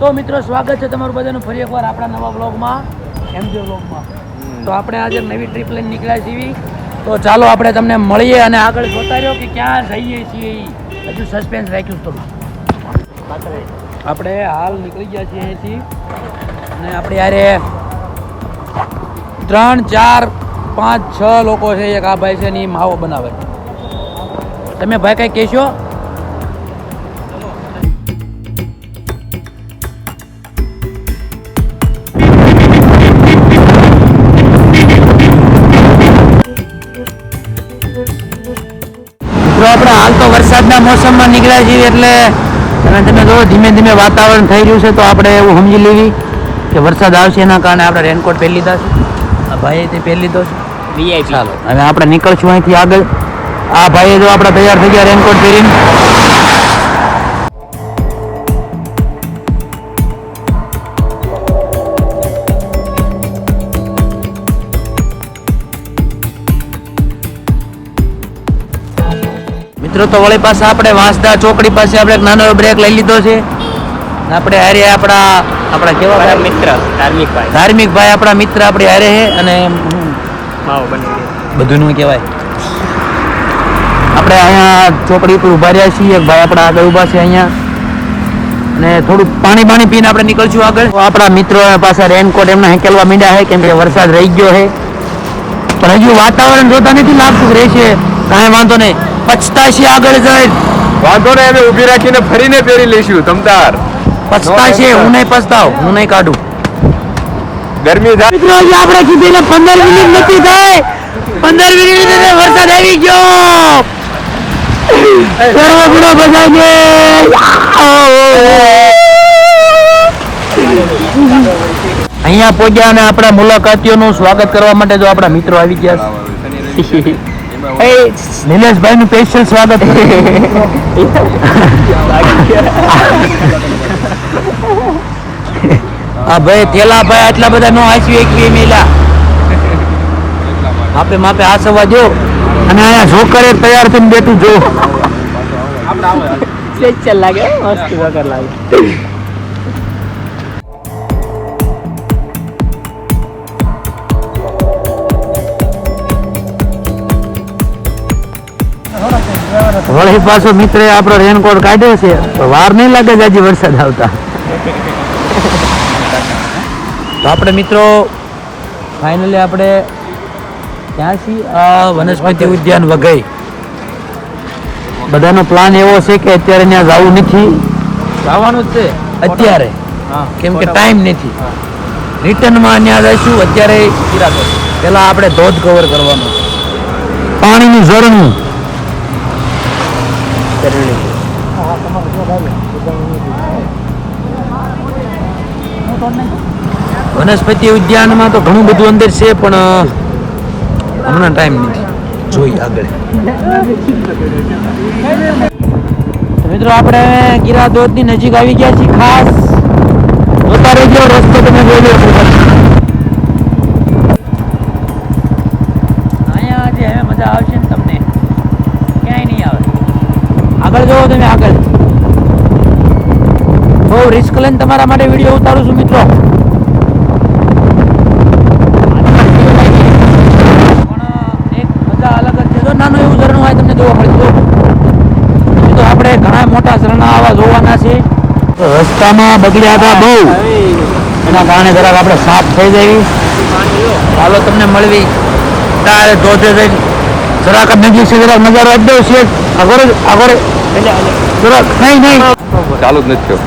તો મિત્રો સ્વાગત છે તમારું બધાનું ફરી એકવાર આપણા નવા વ્લોગમાં એમજે વ્લોગમાં. તો આપણે આજે નવી ટ્રીપ લઈને નીકળ્યા છીએ. તો ચાલો આપણે તમને મળીએ અને આગળ જોતા રહ્યો કે ક્યાં જઈએ છીએ. હજુ સસ્પેન્સ રાખ્યું થોડું. આપણે હાલ નીકળી ગયા છીએ અહીંથી અને આપણે યારે 3 4 5 6 લોકો છે. એક આ ભાઈ છે ને માવો બનાવે. તમે ભાઈ કંઈ કહેશો? આપણે હાલ તો વરસાદના મોસમમાં નીકળ્યા છીએ એટલે તમે જો ધીમે ધીમે વાતાવરણ થઈ રહ્યું છે. તો આપણે એવું સમજી લેવી કે વરસાદ આવશે એના કારણે આપણે રેનકોટ પહેરી લીધા છે. આ ભાઈએ તે પહેરી લીધો છે વીઆઈપી. ચાલો હવે આપણે નીકળશું અહીંથી આગળ. આ ભાઈએ જો આપણે તૈયાર થઈ ગયા રેનકોટ પહેરીને. મિત્રો તો વળી પાસે આપણે વાંસદા ચોકડી પાસે આપણે એક નાનો બ્રેક લઈ લીધો છે. આપણે હારે આપણા કેવા મિત્ર ધાર્મિક ભાઈ આપણા મિત્ર આપણે હારે છે અને બધું નું કહેવાય. આપણે અહીંયા ચોકડી પર ઉભા રહ્યા છીએ. એક ભાઈ આપણા આગળ ઉભા છે અહીંયા અને થોડું પાણી પીને આપણે નીકળશું આગળ. આપણા મિત્રો પાસે રેનકોટ એમના હેકેલવા મીડ્યા છે કેમ કે વરસાદ રહી ગયો છે. પણ હજુ વાતાવરણ જોતા નથી લાગતું રહેશે. કાંઈ વાંધો નહીં, પછતાશે આગળ જાય. વાંધો ને અમે ઊભી રાખીને ફરીને પહેરી લઈશું. તમતાર પછતાશે. હું નહીં પછતાવ, હું નહીં કાઢું. ગરમી મિત્રો આપણે કીધેલે 15 મિનિટ નથી થઈ. 15 મિનિટ વરસાદ આવી ગયો. સર્વગુણો બધાને અહીંયા પહોંચ્યા અને આપણા મુલાકાતીઓનું સ્વાગત કરવા માટે જો આપણા મિત્રો આવી ગયા છે. નિલેશભાઈ નું સ્પેશિયલ સ્વાગત. હા ભાઈ થેલા ભાઈ આટલા બધા નો હાંસવી એકવી મેલા માપે માપે હાંસવા જો. અને અહીંયા જોકરે તૈયાર થઈને બેઠું જો. સ્પેશિયલ લાગે, મસ્ત જોકર લાગે. વળી પાછો મિત્રે આપણો રેનકોટ કાઢ્યો છે તો વાર નહીં લાગે જ હજી વરસાદ આવતા. તો આપણે મિત્રો ફાઇનલી આપણે ક્યાં છીએ? આ વનસ્પતિ ઉદ્યાન વઘઈ. બધાનો પ્લાન એવો છે કે અત્યારે ત્યાં જવું નથી, જવાનું જ છે અત્યારે કેમ કે ટાઈમ નથી. રિટર્નમાં ત્યાં જઈશું. અત્યારે પેલા આપણે ધોધ કવર કરવાનો, પાણીનું ઝરણું. વનસ્પતિ ઉદ્યાનમાં તો ઘણું બધું અંદર છે પણ હમણાં ટાઈમ નથી, જોઈ આગળ. મિત્રો આપણે ગીરા ધોધની નજીક આવી ગયા છીએ. ખાસ જોતા રહેજો, રસ્તો તમે જોઈ લો. અહીંયા જે હવે મજા આવશે ને તમને, ક્યાંય નહીં આવે. આગળ જોવો તમે, આગળ બહુ રિસ્ક લઈને તમારા માટે વિડીયો ઉતારું છું મિત્રો. નાનું એવું ઝરણું હોય તમને જોવા મળે. તો આપણે ઘણા મોટા ઝરણા આવા જોવાના છે. રસ્તામાં બગડ્યા હતા બહુ, એના કારણે જરાક આપણે સાફ થઈ જવી. ચાલો તમને મળવી તારે ધોધે જઈને જરાક નજીક છે, જરાક નજારો આપી દઉં છે. આગળ જરાક નહીં ચાલુ જ નથી.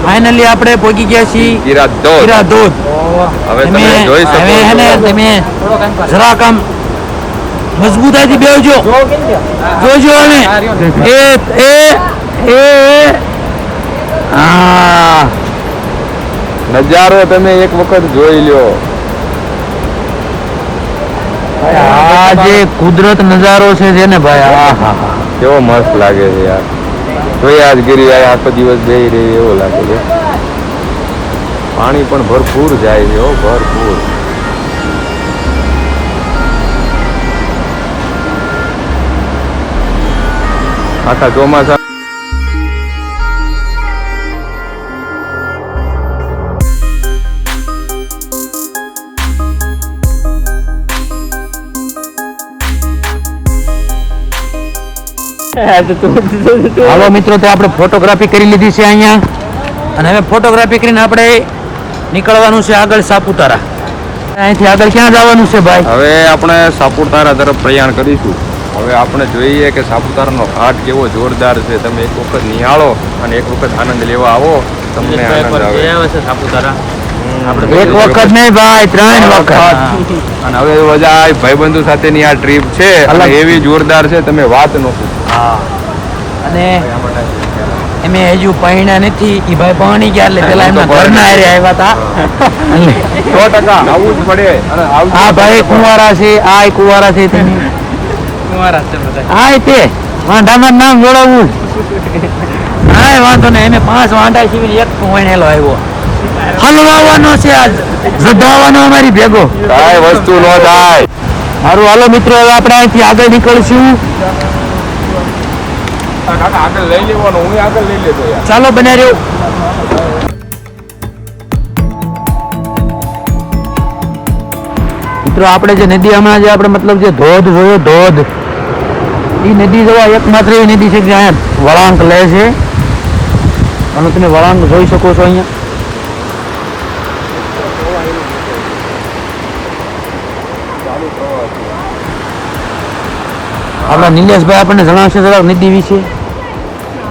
ફાઇનલી આપણે પહોંચી ગયા છીએ ગીરા ધોધ. હવે તમે જરાક આમ મજબૂતાઈથી બેસજો, જોજો. અને નજારો તમે એક વખત જોઈ લ્યો. આ જે કુદરત નજારો છે ને ભાઈ, આહા કેવો મસ્ત લાગે છે યાર. જોઈએ આજ ગીરી આખો દિવસ બેહી રહી એવો લાગે છે. પાણી પણ ભરપૂર જાય છે, ભરપૂર. આખા ચોમાસા હાલો મિત્રો, તો આપણે ફોટોગ્રાફી કરી લીધી છે અહીંયા, અને હવે ફોટોગ્રાફી કરીને આપણે નીકળવાનું છે આગળ સાપુતારા. અહીંથી આગળ ક્યાં જવાનું છે ભાઈ? હવે આપણે સાપુતારા તરફ પ્રયાણ કરીશું. હવે આપણે જોઈએ કે સાપુતારાનો ઘાટ કેવો જોરદાર છે. તમે એક વખત નિહાળો અને એક વખત આનંદ લેવા આવો, તમને આનંદ આવે. એક વખત નહીં ભાઈ, 3 વખત. અને હવે મજા આવી. ભાઈબંધો સાથેની આ ટ્રીપ છે અને એવી જોરદાર છે, તમે વાત ન પૂછો. હા, અને એમે હજુ પૈણા નથી. ઈ ભાઈ પાણી ગયા એટલે પેલા એમના ઘરના હારે આવ્યા હતા. 100% આવવું જ પડે. અને આ ભાઈ કુંવારા છે, આ કુંવારા છે. તમે હા તે વાંઢામાં નામ જોડાવવું. હા વાંધો ને, એમે 5 વાંઢા સિવાય એક વણેલો આવ્યો. હલવાવાનો છે આજ, જધાવાનો અમારી ભેગો. કાંઈ વસ્તુ ન થાય. મારું હાલો મિત્રો, હવે આપણે અહીંથી આગળ નીકળશું. આગળ લઈ લેવાનું, હું આગળ લઈ લેતો યાર. ચાલો બને રહ્યો. મિત્રો આપણે જે નદી હમણાં જે આપણે મતલબ જે ધોધ જોયો, ધોધ, એ નદી જોવા એકમાત્ર એવી નદી છે કે અહીંયા વળાંક લે છે. અને તમે વળાંક જોઈ શકો છો અહીંયા. આપણા નિલેશભાઈ આપણને જણાવશે જરાક નદી વિશે.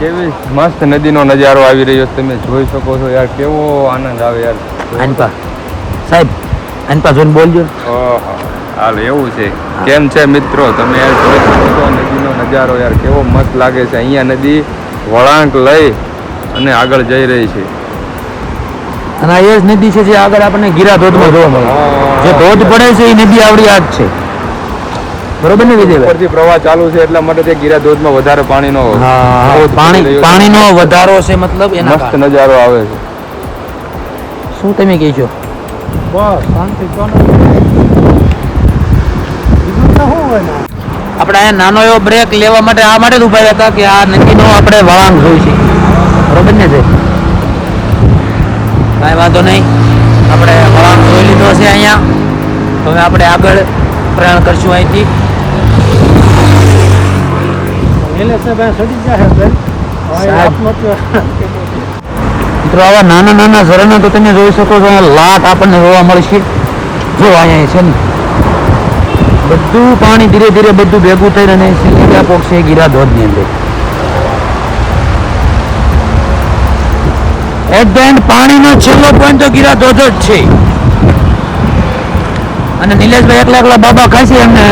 કેવી મસ્ત નદીનો નજારો આવી રહ્યો છે, તમે જોઈ શકો છો યાર. કેવો આનંદ આવે યાર. આનપા સાહેબ, આનપા જોઈને બોલજો. ઓહો, હાલ એવું છે. કેમ છે મિત્રો, તમે યાર જોઈ શકો છો નદીનો નજારો યાર, કેવો મસ્ત લાગે છે. અહીંયા નદી વળાંક લઈ અને આગળ જઈ રહી છે. અને આ એ જ નદી છે જે આગળ આપણને ગીરા ધોધમાં જોવા મળે. જે ધોધ પડે છે એ નદી આવડી આ જ છે, બરોબર ને વિજયભાઈ? ઉપરથી પ્રવાહ ચાલુ છે એટલા માટે તે ગીરા ધોધમાં વધારે પાણીનો પાણીનો વધારો છે, મતલબ એના મસ્ત નજારો આવે છે. શું તમે કહો છો? આપણે અહીંયા નાનો એવો બ્રેક લેવા માટે આ માટે જ ઉભા રહ્યા હતા કે આ નદીનો આપણે વળાંક જોઈ છે, બરોબર ને છે? કાંઈ વાંધો નહીં, આપણે વળાંક જોઈ લીધો છે અહીંયા. હવે આપણે આગળ પ્રયાણ કરશું અહીંથી. મિત્રો આવા નાના નાના ઝરણા તો તમે જોઈ શકો છો. અહીંયા લાટ આપણને જોવા મળશે. જો અહીંયા છે ને બધું પાણી ધીરે ધીરે બધું ભેગું થઈને અને સીધા પોકશે ગીરા ધોધની અંદર. એટ ધ એન્ડ પાણીનો છેલ્લો પોઈન્ટ તો ગીરા ધોધ જ છે. અને નિલેશભાઈ એકલા એકલા બાબા ખાશે એમને.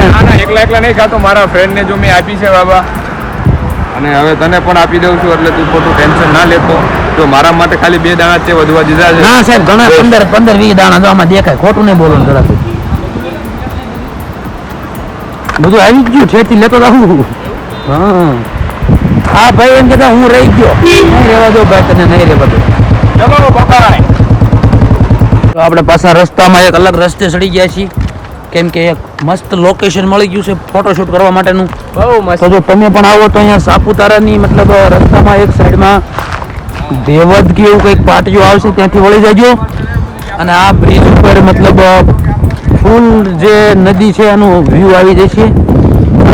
એકલા નહીં ખાતો, મારા ફ્રેન્ડને જો મેં આપી છે બાબા, અને હવે તને પણ આપી દઉં છું, એટલે તું ખોટું ટેન્શન ના લેતો. જો મારા માટે ખાલી 2 દાણા છે, વધવા દીધા છે. ના સાહેબ, ઘણા 15-20 દાણા જો આમાં દેખાય. ખોટું નહીં બોલો જરાક. બધું આવી જ ગયું, છેથી લેતો રહું. હા, હા ભાઈ એમ કહેતા હું રહી ગયો. નહીં રહેવા દો ભાઈ, તને નહીં રહેવા દો. ચલો બકાય. તો આપણે પાછા રસ્તામાં એક અલગ રસ્તે ચડી ગયા છીએ, કેમ કે એક મસ્ત લોકેશન મળી ગયું છે ફોટોશૂટ કરવા માટેનું. બહુ મસ્ત. તો જો તમે પણ આવો તો અહીંયા સાપુતારાની મતલબ રસ્તામાં એક સાઈડમાં દેવદ કે એવું કંઈક પાટીઓ આવશે, ત્યાંથી વળી જજો. અને આ બ્રિજ ઉપર મતલબ ફૂલ જે નદી છે એનું વ્યૂ આવી જશે.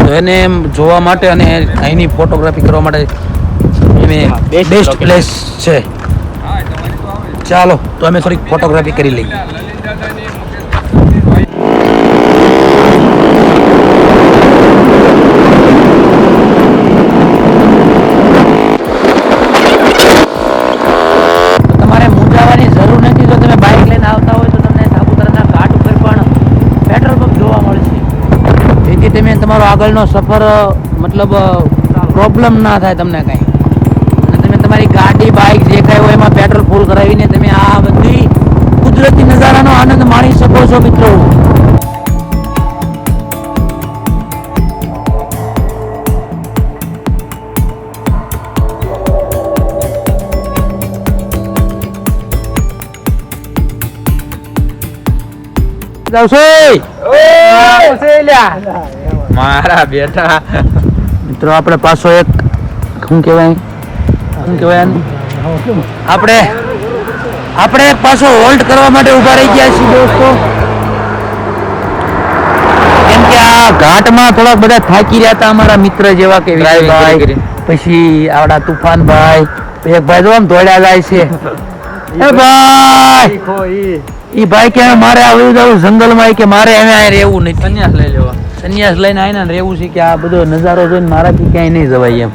તો એને જોવા માટે અને અહીંની ફોટોગ્રાફી કરવા માટે બેસ્ટ પ્લેસ છે. ચાલો તો અમે થોડીક ફોટોગ્રાફી કરી લઈએ. તમારે મૂંઝાવાની જરૂર નથી. જો તમે બાઇક લઈને આવતા હોય તો તમને સાપુતારાના ઘાટ ઉપર પણ પેટ્રોલ પંપ જોવા મળશે, જેથી તમે તમારો આગળનો સફર મતલબ પ્રોબ્લેમ ના થાય તમને કાંઈ. અને તમે તમારી ગાડી બાઇક જે કાંઈ હોય એમાં પેટ્રોલ ફૂલ કરાવીને તમે આ બધી કુદરતી નજારાનો આનંદ માણી શકો છો મિત્રો. મારા બેટા મિત્રો આપણે પાછો એક શું કહેવાય આપણે એક પાછો હોલ્ડ કરવા માટે ઊભા રહી ગયા છીએ દોસ્તો, કેમ કે આ આ ઘાટમાં થોડાક બધા થાકી રહ્યા હતા અમારા મિત્ર જેવા કે Driving વિજયભાઈ, કરી. પછી આવડા તુફાનભાઈ, એક ભાઈ જો આમ દોડ્યા જાય છે. એ ભાઈ ઈ ભાઈ કે મારે આવું જવું જંગલમાં કે મારે હવે અહીં રહેવું નથી. સંન્યાસ લઈ લેવા. સંન્યાસ લઈને આવીને રહેવું છે કે આ બધો નજારો જોઈને મારાથી ક્યાંય નહીં જવાય એમ.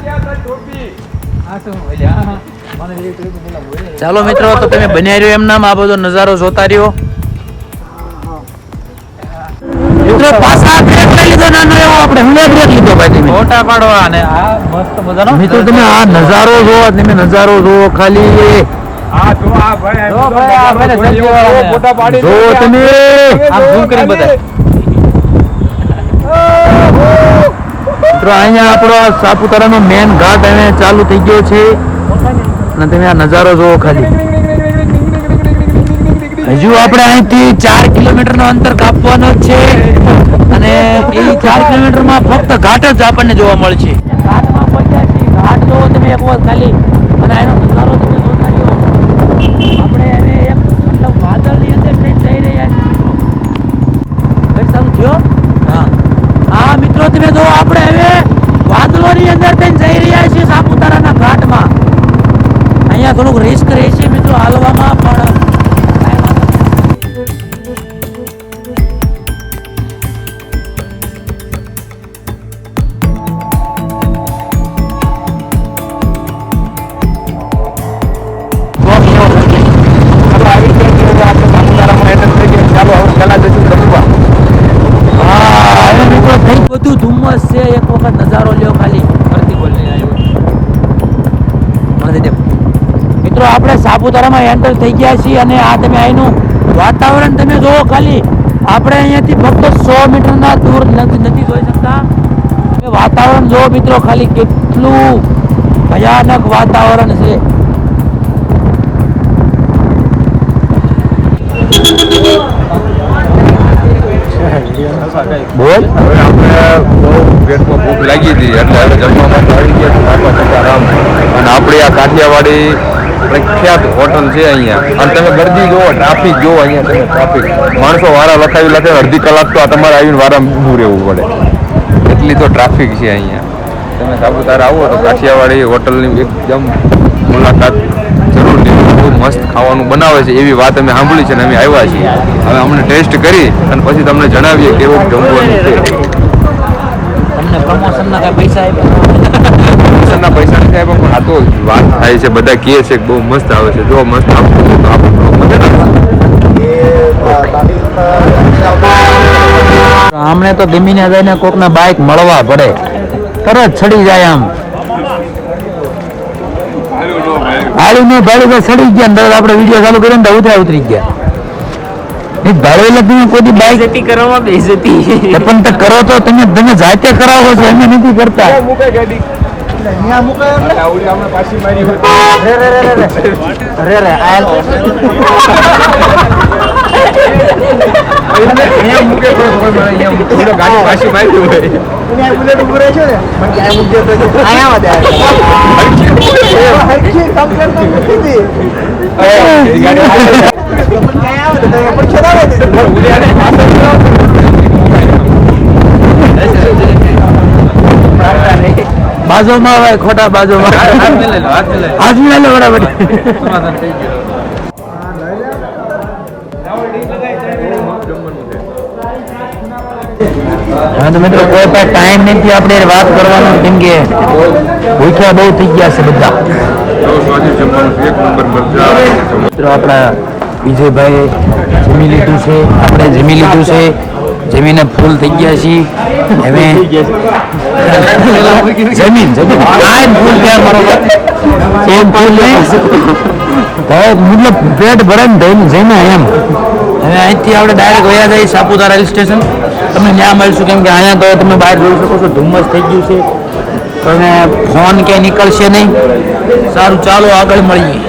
ચાલો મિત્રો, તો તમે બન્યા રહ્યો એમ નામ આ બધો નજારો જોતા રહ્યો. મિત્રો પાછા બ્રેક લઈ લીધો નાનો એવો આપણે હું બ્રેક લીધો ભાઈ તમે. ફોટા પાડવા અને આ મસ્ત મજાનો મિત્રો તમે આ નજારો જોવો, તમે નજારો જોવો ખાલી. આ જો આ ભાઈ જો ભાઈ, આ ભાઈને selfie વાળાને. ફોટા પાડી જો તમે આમ zoom કરી બતાય. મિત્રો અહીંયા આપણો સાપુતારાનો મેન ઘાટ હવે ચાલુ થઈ ગયો છે અને તમે આ નજારો જોવો ખાલી. હજુ આપણે અહીંથી 4 કિલોમીટરનો અંતર કાપવાનો જ છે અને એ 4 કિલોમીટરમાં ફક્ત ઘાટ જ આપણને જોવા મળશે. ઘાટમાં પહોંચ્યા છીએ. ઘાટ જોવો તમે એક વખત ખાલી અને એનો નજારો તમે જોતા રહ્યો. આપણે એને એક મતલબ વાદળની અંદર જઈ રહ્યા છીએ. કઈ સારું થયો? હા હા મિત્રો તમે જો આપણે હવે વાદળોની અંદર થઈને જઈ રહ્યા છીએ સાપુતારાના ઘાટમાં. અહીંયા થોડુંક રિસ્ક રહેશે મિત્રો હાલવામાં, પણ કાંઈ વાંધો નહીં. હા, હવે મિત્રો થઈ બધું ધુમ્મસ છે. એક વખત નજારો લ્યો ખાલી. મિત્રો આપણે સાપુતારામાં એન્ટર થઈ ગયા છીએ અને આ તમે અહીંનું વાતાવરણ તમે જોવો ખાલી. આપણે અહીંયાથી ફક્ત 100 મીટરના દૂર નથી જોઈ શકતા. તમે વાતાવરણ જોવો મિત્રો ખાલી, કેટલું ભયાનક વાતાવરણ છે. બોલ. હવે આપણે બહુ પેટમાં ભૂખ લાગી હતી એટલે હવે જમવા માટે આવી ગયા બાપા સીતારામ. અને આપણી આ કાઠિયાવાડી પ્રખ્યાત હોટલ છે અહીંયા. અને તમે ગરદી જુઓ, ટ્રાફિક જુઓ અહીંયા. તમે ટ્રાફિક માણસો વારા લખાવી અડધી કલાક તો આ તમારે આવીને વારા ઊભું રહેવું પડે, એટલી તો ટ્રાફિક છે અહીંયા. તમે સાપુતારા આવો તો કાઠિયાવાડી હોટલની એકદમ મુલાકાત જરૂર લેવી. બહુ મસ્ત ખાવાનું બનાવે છે એવી વાત અમે સાંભળી છે અને અમે આવ્યા છીએ. હવે અમને ટેસ્ટ કરી અને પછી તમને જણાવીએ કેવું જમવાનું છે. તમને પ્રમોશનના કઈ પૈસા આપ્યા? પૈસાના પૈસા નથી આપ્યા, પણ આ તો વાત થાય છે, બધા કહે છે કે બહુ મસ્ત આવે છે. જો મસ્ત આપવું તો આપણું મજા આવે. આમણે તો ગમીને જઈને કોકના બાઇક મળવા પડે, તરત ચડી જાય આમ. ભાડું ને ભાડું તો ચડી ગયા ને આપણે વિડીયો ચાલુ કર્યો ને તો ઉતરી ગયા. ભાડું એટલે તમે કોઈ બાઇક કરવામાં બેઇજ્જતી પણ તો કરો તો તમે જાતે કરાવો છો, અમે નથી કરતા. ગાડી પાછી મારી હોય. બાજુમાં આવે ખોટા બાજુમાં હાથ મિલા લો બરાબર. હા તો મિત્રો કોઈ પાસે ટાઈમ નથી આપણે વાત કરવાનો, કેમ કે ભૂખ્યા બહુ થઈ ગયા છે બધા. મિત્રો આપણા વિજયભાઈ જમી લીધું છે, આપણે જમી લીધું છે, જમીને ફૂલ થઈ ગયા છીએ હવે. જમીન કાંઈ ફૂલ ક્યાં બરોબર એમ ફૂલ નહીં, મતલબ પેટ ભરે ને જઈને એમ. હવે અહીંથી આપણે ડાયરેક્ટ વયા જઈએ સાપુતારા હિલ સ્ટેશન. તમને ત્યાં મળીશું, કેમ કે અહીંયા તો તમે બહાર જોઈ શકો છો ધુમ્મસ થઈ ગયું છે, તો ફોન ક્યાંય નીકળશે નહીં. સારું ચાલો આગળ મળીએ.